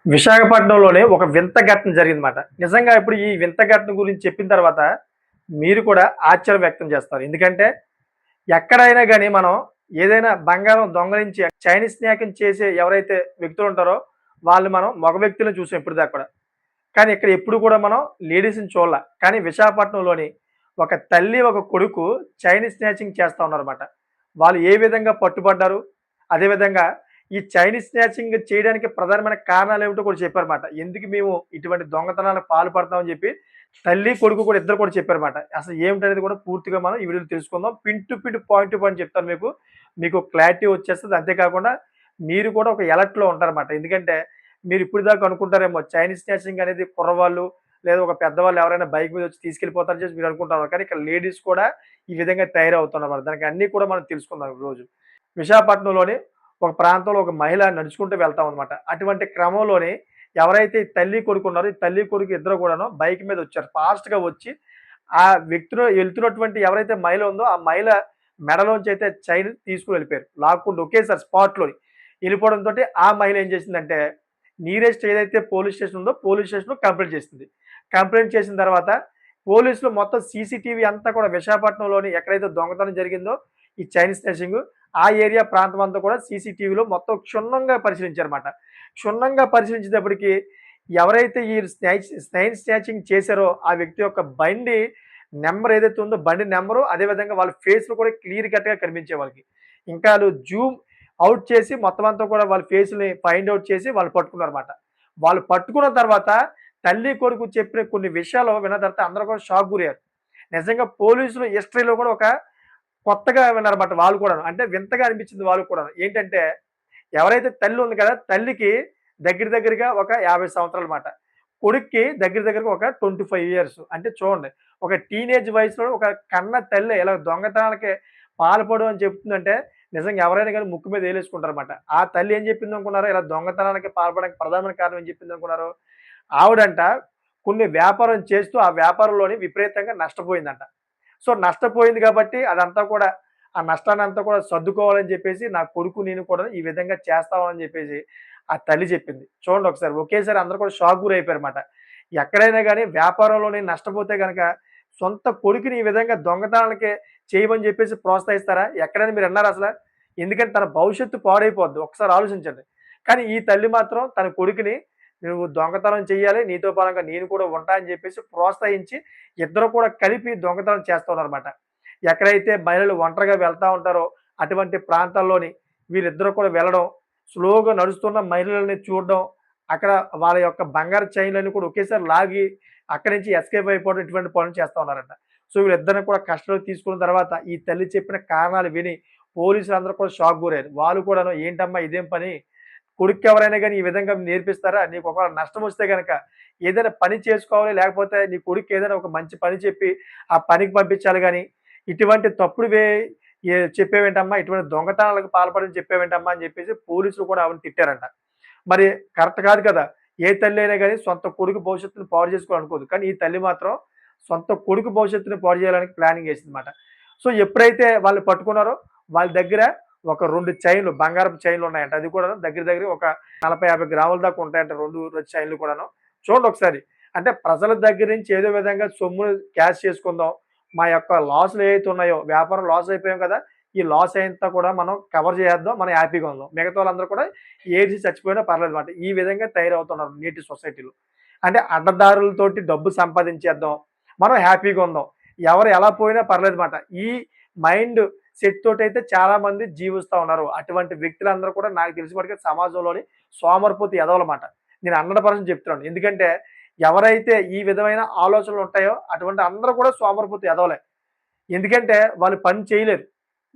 విశాఖపట్నంలోనే ఒక వింత ఘటన జరిగిందన్నమాట. నిజంగా ఇప్పుడు ఈ వింత ఘటన గురించి చెప్పిన తర్వాత మీరు కూడా ఆశ్చర్యం వ్యక్తం చేస్తారు. ఎందుకంటే ఎక్కడైనా గాని మనం ఏదైనా బంగారం దొంగలించి చైనీస్ స్నాకింగ్ చేసే ఎవరైతే వ్యక్తులుంటారో వాళ్ళు మనం మగ వ్యక్తులను చూసాం ఇప్పటిదాకా కూడా. కానీ ఇక్కడ ఎప్పుడు కూడా మనం లేడీస్‌ని చూడల. కానీ విశాఖపట్నంలోని ఒక తల్లి, ఒక కొడుకు చైనీస్ స్నాచింగ్ చేస్తా ఉన్నారన్నమాట. వాళ్ళు ఏ విధంగా పట్టుబడ్డారు? అదేవిధంగా ఈ చైనీస్ స్నాచింగ్ చేయడానికి ప్రధానమైన కారణాలేమిటో కూడా చెప్పారన్నమాట. ఎందుకు మేము ఇటువంటి దొంగతనాలకు పాల్పడతామని చెప్పి తల్లి, కొడుకు కూడా ఇద్దరు కూడా చెప్పారన్నమాట. అసలు ఏమిటనేది కూడా పూర్తిగా మనం ఈ వీడియోలో తెలుసుకుందాం. Pin to pin, point to point చెప్తాను మీకు. మీకు క్లారిటీ వచ్చేస్తది. అంతేకాకుండా మీరు కూడా ఒక అలర్ట్‌లో ఉంటారన్నమాట. ఎందుకంటే మీరు ఇప్పటిదాకా అనుకుంటారేమో చైనీస్ స్నాచింగ్ అనేది కుర్రవాళ్ళు లేదా ఒక పెద్దవాళ్ళు ఎవరైనా బైక్ మీద వచ్చి తీసుకెళ్ళిపోతారని చెప్పి మీరు అనుకుంటున్నారు. కానీ ఇక్కడ లేడీస్ కూడా ఈ విధంగా తయారవుతున్నారు. దానికి అన్నీ కూడా మనం తెలుసుకుందాం ఈరోజు. విశాఖపట్నంలోని ఒక ప్రాంతంలో ఒక మహిళ నడుచుకుంటూ వెళ్తా ఉందన్నమాట. అటువంటి క్రమంలోనే ఎవరైతే ఈ తల్లి కొడుకు ఉన్నారో, ఈ తల్లి కొడుకు ఇద్దరు కూడాను బైక్ మీద వచ్చారు. ఫాస్ట్‌గా వచ్చి ఆ వ్యక్తిలో వెళ్తున్నటువంటి ఎవరైతే మహిళ ఉందో, ఆ మహిళ మెడలోంచి అయితే చైన్ తీసుకొని వెళ్ళిపోయారు. లాక్కుంటూ ఒకేసారి స్పాట్‌లోని. వెళ్ళిపోవడంతోటి ఆ మహిళ ఏం చేసిందంటే, నియరెస్ట్ ఏదైతే పోలీస్ స్టేషన్ ఉందో, పోలీస్ స్టేషన్‌లో కంప్లెయింట్ చేసింది. కంప్లెయింట్ చేసిన తర్వాత పోలీసులు మొత్తం సీసీటీవీ అంతా కూడా విశాఖపట్నంలోని ఎక్కడైతే దొంగతనం జరిగిందో, ఈ చైనీస్ స్నాచింగు ఆ ఏరియా ప్రాంతం అంతా కూడా సీసీటీవీలో మొత్తం క్షుణ్ణంగా పరిశీలించారన్నమాట. క్షుణ్ణంగా పరిశీలించేటప్పటికి ఎవరైతే ఈ చైన్ స్నాచింగ్ చేశారో ఆ వ్యక్తి యొక్క బండి నంబర్ ఏదైతే ఉందో బండి నంబరు అదేవిధంగా వాళ్ళ ఫేస్‌లు కూడా క్లియర్ కట్‌గా కనిపించాయి వాళ్ళకి. ఇంకా ఆళ్ళు జూమ్ ఔట్ చేసి మొత్తం అంతా కూడా వాళ్ళ ఫేస్‌ని ఫైండ్ ఔట్ చేసి వాళ్ళు పట్టుకున్నారన్నమాట. వాళ్ళు పట్టుకున్న తర్వాత తల్లి, కొడుకు చెప్పిన కొన్ని విషయాలు విన్న తర్వాత అందరూ కూడా షాక్ గురయ్యారు. నిజంగా పోలీసులు హిస్టరీలో కూడా ఒక కొత్తగా విన్నారన్నమాట వాళ్ళు కూడాను. అంటే వింతగా అనిపించింది వాళ్ళకి కూడాను. ఏంటంటే ఎవరైతే తల్లి ఉంది కదా! తల్లికి దగ్గరగా ఒక 50 సంవత్సరాలన్నమాట. కొడుక్కి దగ్గరగా ఒక 25 ఇయర్స్. అంటే చూడండి. ఒక టీనేజ్ వయసులో ఒక కన్న తల్లే ఇలా దొంగతనాలకి పాల్పడు అని చెప్తుందంటే నిజంగా ఎవరైనా గాని ముక్కు మీద ఏలేసుకుంటారన్నమాట. ఆ తల్లి ఏం చెప్పిందనుకున్నారు? ఇలా దొంగతనాలకి పాల్పడడానికి ప్రధానమైన కారణం ఏం చెప్పిందనుకున్నారు? ఆవిడంట కొన్ని వ్యాపారం చేస్తూ ఆ వ్యాపారంలోని విపరీతంగా నష్టపోయిందంట. సో, నష్టపోయింది కాబట్టి అదంతా కూడా ఆ నష్టాన్నంతా కూడా సర్దుకోవాలని చెప్పేసి నా కొడుకు నేను కూడా ఈ విధంగా చేస్తాం అని చెప్పేసి ఆ తల్లి చెప్పింది. చూడండి ఒకసారి ఒకేసారి అందరూ కూడా షాక్ గురైపోయారన్నమాట. ఎక్కడైనా గాని వ్యాపారంలోని నష్టపోతే గనక సొంత కొడుకుని ఈ విధంగా దొంగతనాలకే చేయమని చెప్పేసి ప్రోత్సహిస్తారా? ఎక్కడైనా మీరు విన్నారా అసల? ఎందుకంటే తన భవిష్యత్తు పాడైపోద్ది. ఒకసారి ఆలోచించండి. కానీ ఈ తల్లి మాత్రం తన కొడుకుని నువ్వు దొంగతనం చెయ్యాలి. నీతో పాటుగా నేను కూడా ఉంటా అని చెప్పేసి ప్రోత్సహించి ఇద్దరు కూడా కలిపి దొంగతనం చేస్తా ఉన్నారన్నమాట. ఎక్కడైతే మహిళలు ఒంటరిగా వెళ్తా ఉంటారో అటువంటి ప్రాంతాల్లోని వీళ్ళిద్దరూ కూడా వెళ్ళడం, స్లోగా నడుస్తున్న మహిళలని చూడడం, అక్కడ వాళ్ళ యొక్క బంగారు చైన్‌లన్నీ కూడా ఒకేసారి లాగి అక్కడి నుంచి ఎస్కేప్ అయిపోవడం ఇటువంటి పనులు చేస్తా ఉన్నారంట. సో, వీళ్ళిద్దరిని కూడా కస్టడీలోకి తీసుకున్న తర్వాత ఈ తల్లి చెప్పిన కారణాలు విని పోలీసులందరూ కూడా షాక్ గురయ్యారు. వాళ్ళు కూడాను ఏంటమ్మా ఇదేం పని? కొడుక్కెవరైనా గాని ఈ విధంగా నేర్పిస్తారా? నీకు ఒకవేళ నష్టమొస్తే గనక ఏదైనా పని చేసుకోవాలి. లేకపోతే నీ కొడుక్కి ఏదైనా ఒక మంచి పని చెప్పి ఆ పనికి పంపించాలి గాని, ఇటువంటి తప్పుడు చెప్పేవేంటమ్మా? ఇటువంటి దొంగతనాలకు పాల్పడని చెప్పేవేంటమ్మా? అని చెప్పేసి పోలీసులు కూడా ఆవిడని తిట్టారంట. మరి కరెక్ట్ కాదు కదా! ఏ తల్లి అయినా గాని సొంత కొడుకు భవిష్యత్తును పాడు చేసుకోవాలనుకోదు. కానీ ఈ తల్లి మాత్రం సొంత కొడుకు భవిష్యత్తుని పాడు చేయాలని ప్లానింగ్ ఏసిందన్నమాట. సో, ఎప్పుడైతే వాళ్ళు పట్టుకున్నారో వాళ్ళ దగ్గర ఒక 2 చైన్‌లు బంగారపు చైన్‌లున్నాయంట. అది కూడాను దగ్గర ఒక 40, 50 గ్రాముల దాకా ఉంటాయంట 2 చైన్‌లు కూడాను. చూడండి ఒకసారి. అంటే ప్రజల దగ్గర నుంచి ఏదో విధంగా సొమ్మును క్యాష్ చేసుకుందాం. మా యొక్క లాస్‌లు ఏవైతే ఉన్నాయో వ్యాపారం లాస్ అయిపోయాం కదా! ఈ లాస్ అయింతా కూడా మనం కవర్ చేసేద్దాం. మనం హ్యాపీగా ఉందాం. మిగతా వాళ్ళందరూ కూడా ఏడ్చి చచ్చిపోయినా పర్లేదన్నమాట. ఈ విధంగా తయారవుతున్నారు నేటి సొసైటీలో. అంటే అడ్డదారులతోటి డబ్బు సంపాదించేద్దాం. మనం హ్యాపీగా ఉందాం. ఎవరు ఎలా పోయినా పర్లేదన్నమాట. ఈ మైండ్ సెట్ తోటైతే చాలా మంది జీవిస్తా ఉన్నారు. అటువంటి వ్యక్తులందరూ కూడా నాకు తెలిసి మటుకు సమాజంలోని సోమరిపోతు ఎదవలమాట. నేను 100% చెప్తున్నాను. ఎందుకంటే ఎవరైతే ఈ విధమైన ఆలోచనలు ఉంటాయో అటువంటి అందరూ కూడా సోమరిపోతు ఎదవలే. ఎందుకంటే వాళ్ళు పని చేయలేరు.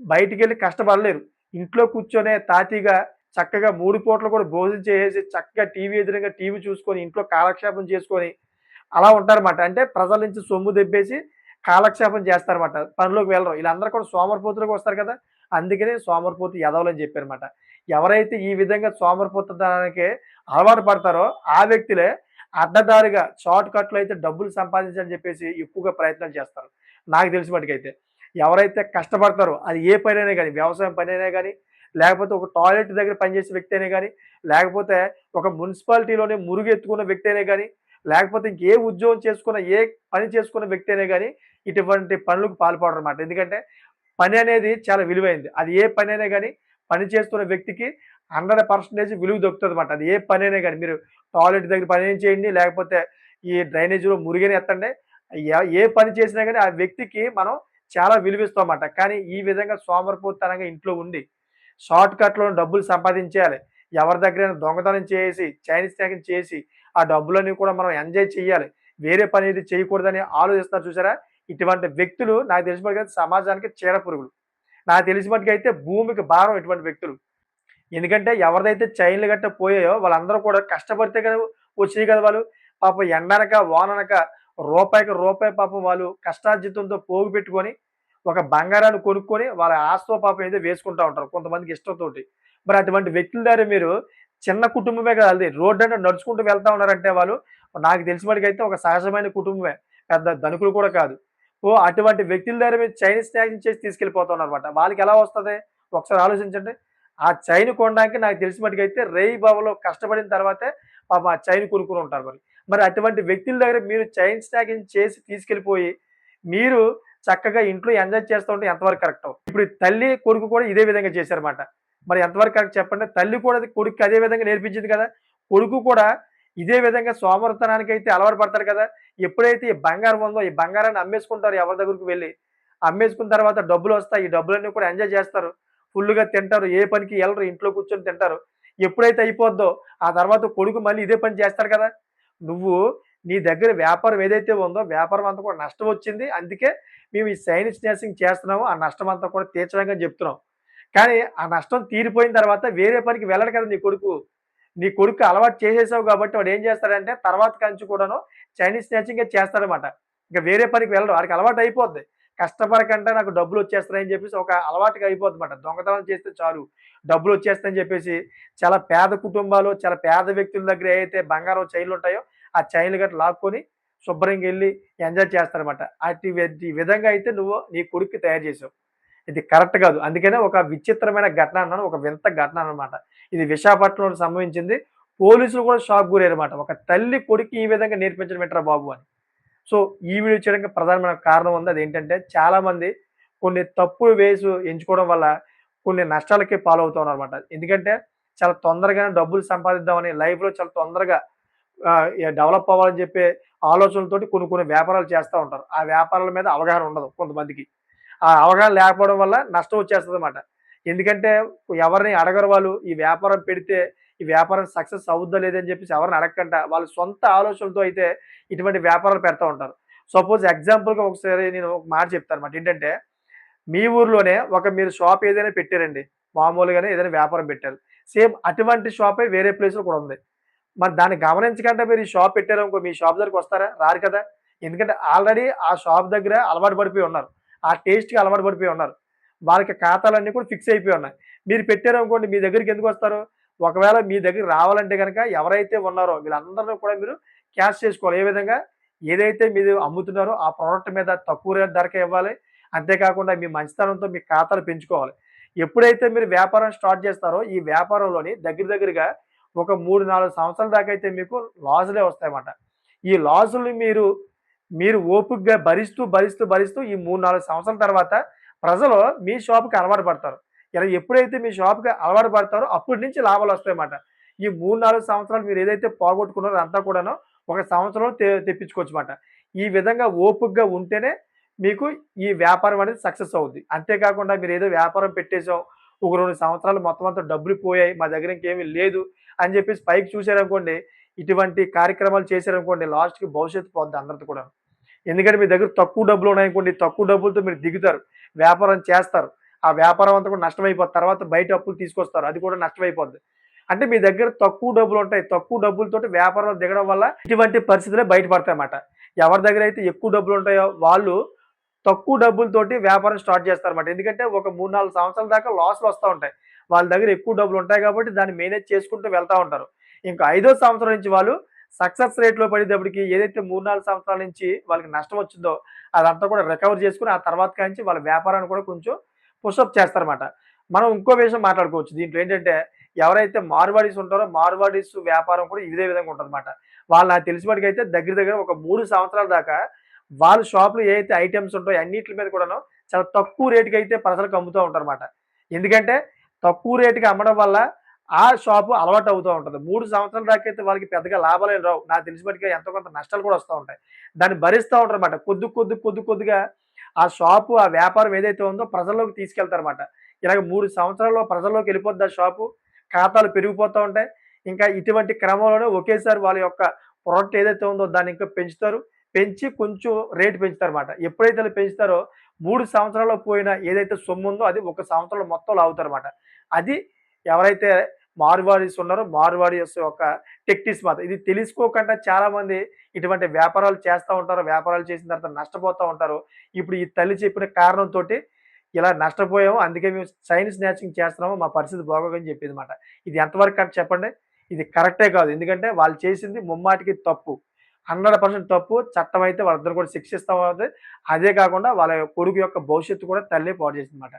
బయటికెళ్ళి కష్టపడలేరు. ఇంట్లో కూర్చొనే తాతీగా చక్కగా 3 పూటలు కూడా భోజనం చేసేసి చక్కగా టీవీ ఎదురుంగా టీవీ చూసుకొని ఇంట్లో కాలక్షేపం చేసుకొని అలా ఉంటారన్నమాట. అంటే ప్రజల నుంచి సొమ్ము దెబ్బేసి కాలక్షేపం చేస్తారన్నమాట. పనిలోకి వెళ్ళరు. ఈళ్ళందరూ కూడా సోమరిపోతులుగా వస్తారు కదా! అందుకనే సోమరిపోతు ఎదవలని చెప్పారన్నమాట. ఎవరైతే ఈ విధంగా సోమరిపోతుతనానికి అలవాటు పడతారో ఆ వ్యక్తులే అడ్డదారిగా షార్ట్ కట్‌లో అయితే డబ్బులు సంపాదించాలని చెప్పేసి ఎక్కువగా ప్రయత్నాలు చేస్తారు. నాకు తెలిసిన మట్టుకైతే. ఎవరైతే కష్టపడతారో అది ఏ పనైనా గాని వ్యవసాయం పనైనా గాని, లేకపోతే ఒక టాయిలెట్ దగ్గర పనిచేసే వ్యక్తి అయినా గానీ, లేకపోతే ఒక మున్సిపాలిటీలోనే మురుగు ఎత్తుకున్న వ్యక్తి అయినా గానీ, లేకపోతే ఇంకే ఉద్యోగం చేసుకున్న, ఏ పని చేసుకున్న వ్యక్తి అయినా గానీ, ఇటువంటి పనులకు పాల్పడరన్నమాట. ఎందుకంటే పని అనేది చాలా విలువైంది. అది ఏ పనైనా గానీ, పని చేస్తున్న వ్యక్తికి 100% విలువ దొరుకుతదన్నమాట. అది ఏ పనైనా గానీ, మీరు టాయిలెట్ దగ్గర పనైనా చేయండి, లేకపోతే ఈ డ్రైనేజ్‌లో మురుగైనా ఎత్తండి. ఏ పని చేసినా గానీ, ఆ వ్యక్తికి మనం చాలా విలువిస్తామన్నమాట. కానీ ఈ విధంగా సోమరిపోతుతనంగా ఇంట్లో ఉండి, షార్ట్ కట్‌లో డబ్బులు సంపాదించేయాలి. ఎవరి దగ్గరైనా దొంగతనం చేసి, చైన్ స్నాకింగ్ చేసి, ఆ డబ్బులన్నీ కూడా మనం ఎంజాయ్ చేయాలి. వేరే పని ఏది చేయకూడదని ఆలోచిస్తున్నారు చూసారా? ఇటువంటి వ్యక్తులు నాకు తెలిసిన మట్టుకైతే సమాజానికి చీడపురుగులు. నాకు తెలిసిన మట్టుకైతే భూమికి భారం ఇటువంటి వ్యక్తులు. ఎందుకంటే ఎవరిదైతే చైన్‌లు గట్టా పోయాయో వాళ్ళందరూ కూడా కష్టపడితే కదా వచ్చినియి కదా వాళ్ళు. పాపం ఎండనక, వాననక రూపాయికి రూపాయి పాపం వాళ్ళు కష్టార్జితంతో పోగు పెట్టుకొని, ఒక బంగారాన్ని కొనుక్కొని వాళ్ళ ఆస్తో పాపం ఏదో వేసుకుంటా ఉంటారు కొంతమందికి ఇష్టంతోటి. మరి అటువంటి వ్యక్తుల దగ్గర మీరు చిన్న కుటుంబమే కదా ఆళ్ళది. రోడ్డంట నడుచుకుంటూ వెళ్తా ఉన్నారంటే వాళ్ళు నాకు తెలిసిన మటుకైతే ఒక సహజమైన కుటుంబమే. పెద్ద ధనికులు కూడా కాదు. అటువంటి వ్యక్తుల దగ్గర మీరు చైన్ స్నాచింగ్ చేసి తీసుకెళ్ళిపోతున్నారన్నమాట. వాళ్ళకెలా వస్తది? ఒకసారి ఆలోచించండి. ఆ చైన్ కొనడానికి నాకు తెలిసిన మట్టుకైతే రేయిబవలు కష్టపడిన తర్వాతే పాపం ఆ చైన్ కొనుక్కొని ఉంటారు మరి. మరి అటువంటి వ్యక్తుల దగ్గర మీరు చైన్ స్నాచింగ్ చేసి తీసుకెళ్ళిపోయి, మీరు చక్కగా ఇంట్లో ఎంజాయ్ చేస్తూ ఉంటే ఎంతవరకు కరెక్టు? ఇప్పుడు తల్లి, కొడుకు కూడా ఇదే విధంగా చేశారన్నమాట. మరి ఎంతవరకు కరెక్ట్ చెప్పండి? తల్లి కూడా కొడుక్కి అదే విధంగా నేర్పించింది కదా! కొడుకు కూడా ఇదే విధంగా సోమరితనానికైతే అలవాటు పడతారు కదా! ఎప్పుడైతే ఈ బంగారం ఉందో, ఈ బంగారాన్ని అమ్మేసుకుంటారు ఎవరి దగ్గరికి వెళ్లి. అమ్మేసుకున్న తర్వాత డబ్బులొస్తాయి. ఈ డబ్బులన్నీ కూడా ఎంజాయ్ చేస్తారు. ఫుల్లుగా తింటారు. ఏ పనికి ఎళ్ళరు. ఇంట్లో కూర్చొని తింటారు. ఎప్పుడైతే అయిపోద్దో, ఆ తర్వాత కొడుకు మళ్ళీ ఇదే పని చేస్తాడు కదా! నువ్వు నీ దగ్గర వ్యాపారం ఏదైతే ఉందో, వ్యాపారం అంతా కూడా నష్టం వచ్చింది. అందుకే మేము ఈ చైన్ స్నాచింగ్ చేస్తున్నాము. ఆ నష్టం అంతా కూడా తీర్చడానికి అని చెప్తున్నాం. కానీ ఆ నష్టం తీరిపోయిన తర్వాత వేరే పనికి వెళ్ళడు కదా నీ కొడుకు. నీ కొడుక్కి అలవాటు చేసేసావు కాబట్టి వాడేం చేస్తాడంటే తర్వాత కంచి కూడాను చైనీస్ స్నాచింగే చేస్తాడనమాట. ఇంక వేరే పనికి వెళ్ళడు. ఆడికి అలవాటు అయిపోద్ది. కష్టపడకంటే నాకు డబ్బులొచ్చేస్తున్నాయని చెప్పేసి ఒక అలవాటుగా అయిపోద్దన్నమాట. దొంగతనం చేస్తే చాలు డబ్బులొచ్చేస్తాయని చెప్పేసి చాలా పేద కుటుంబాలు, చాలా పేద వ్యక్తుల దగ్గర ఏదైతే బంగారం చైన్‌లుంటాయో, ఆ చైన్‌లు గట్రా లాక్కొని శుభ్రంగా ఎళ్లి ఎంజాయ్ చేస్తారన్నమాట. ఈ విధంగా అయితే నువ్వు నీ కొడుక్కి తయారు చేసావు. ఇది కరెక్ట్ కాదు. అందుకనే ఒక విచిత్రమైన ఘటన అన్నాను. ఒక వింత ఘటన అన్నమాట. ఇది విశాఖపట్నంలో సంభవించింది. పోలీసులు కూడా షాక్ గురయ్యారన్నమాట. ఒక తల్లి కొడుక్కి ఈ విధంగా నేర్పించడం ఏంట్రా బాబు అని. సో, ఈ వీడియో చేయడానికి ప్రధానమైన కారణం ఉంది. అదేంటంటే చాలామంది కొన్ని తప్పుడు వేస్ ఎంచుకోవడం వల్ల కొన్ని నష్టాలకి పాలవుతున్నారన్నమాట. ఎందుకంటే చాలా తొందరగానే డబ్బులు సంపాదిద్దామని లైఫ్‌లో చాలా తొందరగా డెవలప్ అవ్వాలని చెప్పే ఆలోచనలతోటి కొన్ని కొన్ని వ్యాపారాలు చేస్తా ఉంటారు. ఆ వ్యాపారాల మీద అవగాహన ఉండదు కొంతమందికి. ఆ అవగాహన లేకపోవడం వల్ల నష్టం వచ్చేస్తదన్నమాట. ఎందుకంటే ఎవరిని అడగరు వాళ్ళు. ఈ వ్యాపారం పెడితే ఈ వ్యాపారం సక్సెస్ అవుద్దా లేదా అని చెప్పేసి ఎవరిని అడగకుండా వాళ్ళ సొంత ఆలోచనలతో అయితే ఇటువంటి వ్యాపారాలు పెడతా ఉంటారు. సపోజ్ ఎగ్జాంపుల్‌గా ఒకసారి నేను ఒక మాట చెప్తానన్నమాట. ఏంటంటే మీ ఊర్లోనే మీరు షాప్ ఏదైనా పెట్టారండి. మామూలుగానే ఏదైనా వ్యాపారం పెట్టారు. సేమ్ అటువంటి షాపే వేరే ప్లేస్‌లో కూడా ఉంది. మరి దాన్ని గమనించకుండా మీరు ఈ షాప్ పెట్టారనుకో మీ షాప్ దగ్గరికొస్తారా? రారు కదా! ఎందుకంటే ఆల్రెడీ ఆ షాప్ దగ్గర అలవాటు పడిపోయి ఉన్నారు. ఆ టేస్ట్‌కి అలవాటు పడిపోయి ఉన్నారు. వాళ్ళకి ఖాతాలన్నీ కూడా ఫిక్స్ అయిపోయి ఉన్నాయి. మీరు పెట్టారనుకోండి మీ దగ్గరికి ఎందుకొస్తారు? ఒకవేళ మీ దగ్గరికి రావాలంటే గనక ఎవరైతే ఉన్నారో వీళ్ళందరిని కూడా మీరు క్యాష్ చేసుకోవాలి. ఏ విధంగా? ఏదైతే మీరు అమ్ముతున్నారో ఆ ప్రొడక్ట్ మీద తక్కువ రేట్ ధరకే ఇవ్వాలి. అంతేకాకుండా మీ మంచితనంతో మీ ఖాతాలు పెంచుకోవాలి. ఎప్పుడైతే మీరు వ్యాపారం స్టార్ట్ చేస్తారో ఈ వ్యాపారంలోని దగ్గరగా ఒక 3, 4 సంవత్సరాల దాకా అయితే మీకు లాసులే వస్తాయన్నమాట. ఈ లాసుల్ని మీరు ఓపికగా భరిస్తూ ఈ 3, 4 సంవత్సరాల తర్వాత ప్రజలు మీ షాప్‌కి అలవాటు పడతారు. ఇలా ఎప్పుడైతే మీ షాప్‌కి అలవాటు పడతారో అప్పటి నుంచి లాభాలొస్తాయన్నమాట. ఈ 3, 4 సంవత్సరాలు మీరు ఏదైతే పోగొట్టుకున్నారో అదంతా కూడాను ఒక సంవత్సరంలో తెప్పించుకోవచ్చుమాట. ఈ విధంగా ఓపికగా ఉంటేనే మీకు ఈ వ్యాపారం అనేది సక్సెస్ అవుద్ది. అంతేకాకుండా మీరేదో వ్యాపారం పెట్టేసాం, ఒక 2 సంవత్సరాలు మొత్తం అంతా డబ్బులు పోయాయి, మా దగ్గర ఇంకేమీ లేదు అని చెప్పేసి పైకి చూసారనుకోండి, ఇటువంటి కార్యక్రమాలు చేశారనుకోండి లాస్ట్‌కి భవిష్యత్తు పోద్ది అందరిది కూడాను. ఎందుకంటే మీ దగ్గర తక్కువ డబ్బులున్నాయనుకోండి, తక్కువ డబ్బులతో మీరు దిగుతారు. వ్యాపారం చేస్తారు. ఆ వ్యాపారం అంతా కూడా నష్టమైపోద్ది. తర్వాత బయట అప్పులు తీసుకొస్తారు. అది కూడా నష్టమైపోద్ది. అంటే మీ దగ్గర తక్కువ డబ్బులుంటాయి. తక్కువ డబ్బులతోటి వ్యాపారంలో దిగడం వల్ల ఇటువంటి పరిస్థితులే బయటపడతాయన్నమాట. ఎవరి దగ్గరైతే ఎక్కువ డబ్బులుంటాయో వాళ్ళు తక్కువ డబ్బులతోటి వ్యాపారం స్టార్ట్ చేస్తారన్నమాట. ఎందుకంటే ఒక 3, 4 సంవత్సరాల దాకా లాస్‌లు వస్తా ఉంటాయి. వాళ్ళ దగ్గర ఎక్కువ డబ్బులుంటాయి కాబట్టి దాన్ని మేనేజ్ చేసుకుంటూ వెళ్తా ఉంటారు. ఇంకా ఐదో సంవత్సరం నుంచి వాళ్ళు సక్సెస్ రేట్‌లో పడేటప్పటికి ఏదైతే 3, 4 సంవత్సరాల నుంచి వాళ్ళకి నష్టం వచ్చిందో అదంతా కూడా రికవర్ చేసుకొని ఆ తర్వాత కాంచి వాళ్ళ వ్యాపారాన్ని కూడా కొంచెం పుషప్ చేస్తారన్నమాట. మనం ఇంకో విషయం మాట్లాడుకోవచ్చు. దీంట్లో ఏంటంటే ఎవరైతే మార్వాడీస్ ఉంటారో మార్వాడీస్ వ్యాపారం కూడా ఇదే విధంగా ఉంటదన్నమాట. వాళ్ళు నాకు తెలిసిన మటుకైతే దగ్గర దగ్గర ఒక 3 సంవత్సరాల దాకా వాళ్ళ షాప్‌లో ఏయైతే ఐటెమ్స్ ఉంటాయో అన్నిట్లి మీద కూడాను చాలా తక్కువ రేట్‌కైతే ప్రజలకు అమ్ముతూ ఉంటారన్నమాట. ఎందుకంటే తక్కువ రేట్‌కి అమ్మడం వల్ల ఆ షాపు అలవాటు అవుతూ ఉంటది. 3 సంవత్సరాల దాకైతే వాళ్ళకి పెద్దగా లాభాలేం రావు. నాకు తెలిసిన మట్టుకు ఎంతో కొంత నష్టాలు కూడా వస్తా ఉంటాయి. దాన్ని భరిస్తా ఉంటారన్నమాట. కొద్దిగా ఆ షాపు, ఆ వ్యాపారం ఏదైతే ఉందో ప్రజల్లోకి తీసుకెళ్తారన్నమాట. ఇలాగ 3 సంవత్సరాల్లో ప్రజల్లోకి వెళ్ళిపోద్ది ఆ షాపు. ఖాతాలు పెరిగిపోతా ఉంటాయి. ఇంకా ఇటువంటి క్రమంలోనే ఒకేసారి వాళ్ళ యొక్క ప్రొడక్ట్ ఏదైతే ఉందో దాన్ని ఇంకా పెంచుతారు. పెంచి కొంచెం రేట్ పెంచుతారన్నమాట. ఎప్పుడైతే ఆళ్ళు పెంచుతారో 3 సంవత్సరాల్లో పోయిన ఏదైతే సొమ్ముందో అది ఒక సంవత్సరంలో మొత్తం లాగుతారన్నమాట. అది ఎవరైతే మార్వాడీస్ ఉన్నారో మార్వాడీస్ యొక్క టెక్టిక్స్ మాట. ఇది తెలుసుకోకుండా చాలామంది ఇటువంటి వ్యాపారాలు చేస్తా ఉంటారు. వ్యాపారాలు చేసిన తర్వాత నష్టపోతా ఉంటారు. ఇప్పుడు ఈ తల్లి చెప్పిన కారణంతోటి ఇలా నష్టపోయాము. అందుకే మేము సైన్స్ న్యాచింగ్ చేస్తున్నాము. మా పరిస్థితి బాగోదని చెప్పిందన్నమాట. ఇది ఎంతవరకు కరెక్ట్ చెప్పండి? ఇది కరెక్టే కాదు. ఎందుకంటే వాళ్ళు చేసింది ముమ్మాటికి తప్పు. 100% తప్పు. చట్టం అయితే వాళ్ళిద్దరిని కూడా శిక్షిస్తా ఉంటది. అదే కాకుండా వాళ్ళ కొడుకు యొక్క భవిష్యత్తు కూడా తల్లే పాడు చేసిందన్నమాట.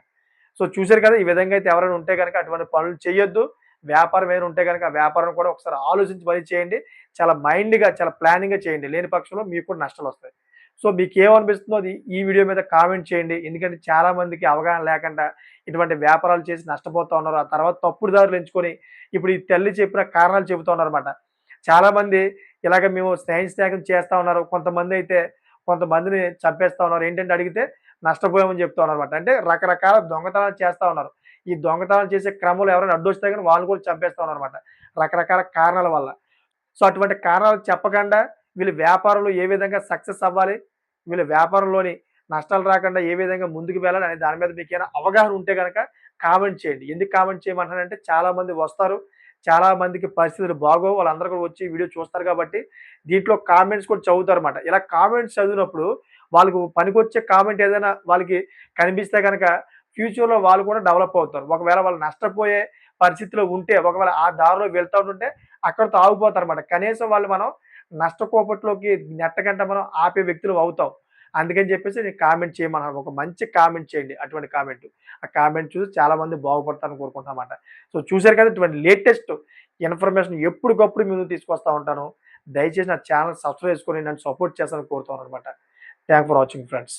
సో, చూసారు కదా! ఈ విధంగా అయితే ఎవరైనా ఉంటే గనక అటువంటి పనులు చేయొద్దు. వ్యాపారం ఏదైనా ఉంటే గనక ఆ వ్యాపారం కూడా ఒకసారి ఆలోచించి మరీ చేయండి. చాలా మైండ్‌గా, చాలా ప్లానింగ్‌గా చేయండి. లేని పక్షంలో మీకు కూడా నష్టాలొస్తాయి. సో, మీకేమనిపిస్తుందో అది ఈ వీడియో మీద కామెంట్ చేయండి. ఎందుకంటే చాలా మందికి అవగాహన లేకుండా ఇటువంటి వ్యాపారాలు చేసి నష్టపోతా ఉన్నారు. ఆ తర్వాత తప్పుడు దారులు ఎంచుకొని ఇప్పుడు ఈ తల్లి చెప్పిన కారణాలు చెబుతా ఉన్నారన్నమాట. చాలామంది ఇలాగ మేము స్నేహం చేస్తా ఉన్నారు. కొంతమందిని చంపేస్తా ఉన్నారు. ఏంటంటే అడిగితే నష్టపోయామని చెప్తా ఉన్నారన్నమాట. అంటే రకరకాల దొంగతనాలు చేస్తా ఉన్నారు. ఈ దొంగతనాలు చేసే క్రమంలో ఎవరైనా అడ్డొస్తే గాని వాళ్ళని కూడా చంపేస్తా ఉన్నారన్నమాట. రకరకాల కారణాల వల్ల. సో, అటువంటి కారణాలు చెప్పకుండా వీళ్ళు వ్యాపారంలో ఏ విధంగా సక్సెస్ అవ్వాలి, వీళ్ళ వ్యాపారంలోని నష్టాలు రాకుండా ఏ విధంగా ముందుకు వెళ్ళాలి అనే దాని మీద మీకేమైనా అవగాహన ఉంటే గనక కామెంట్ చేయండి. ఎందుకు కామెంట్ చేయమంటున్నానంటే చాలా మంది వస్తారు. చాలా మందికి పరిస్థితులు బాగోవు. వాళ్ళందరూ కూడా వచ్చి వీడియో చూస్తారు కాబట్టి దీంట్లో కామెంట్స్ కూడా చదువుతారన్నమాట. ఇలా కామెంట్స్ చదివినప్పుడు వాళ్ళకు పనికొచ్చే కామెంట్ ఏదైనా వాళ్ళకి కనిపిస్తే గనక ఫ్యూచర్‌లో వాళ్ళు కూడా డెవలప్ అవుతారు. ఒకవేళ వాళ్ళు నష్టపోయే పరిస్థితిలో ఉంటే, ఒకవేళ ఆ దారిలో వెళ్తా ఉంటుంటే అక్కడితో ఆగిపోతారన్నమాట. కనీసం వాళ్ళు మనం నష్టకోపట్లోకి నెట్టకంటే మనం ఆపే వ్యక్తులం అవుతాం. అందుకని చెప్పేసి నేను కామెంట్ చేయమన్నాను. ఒక మంచి కామెంట్ చేయండి. అటువంటి కామెంట్. ఆ కామెంట్ చూసి చాలా మంది బాగుపడతారని కోరుకుంటున్నానన్నమాట. సో, చూసారు కదా! ఇటువంటి లేటెస్ట్ ఇన్ఫర్మేషన్ ఎప్పటికప్పుడు మీ ముందుకు తీసుకొస్తా ఉంటాను. దయచేసి నా ఛానెల్ సబ్స్క్రైబ్ చేసుకొని నన్ను సపోర్ట్ చేస్తారని కోరుతున్నానన్నమాట. Thank for watching friends.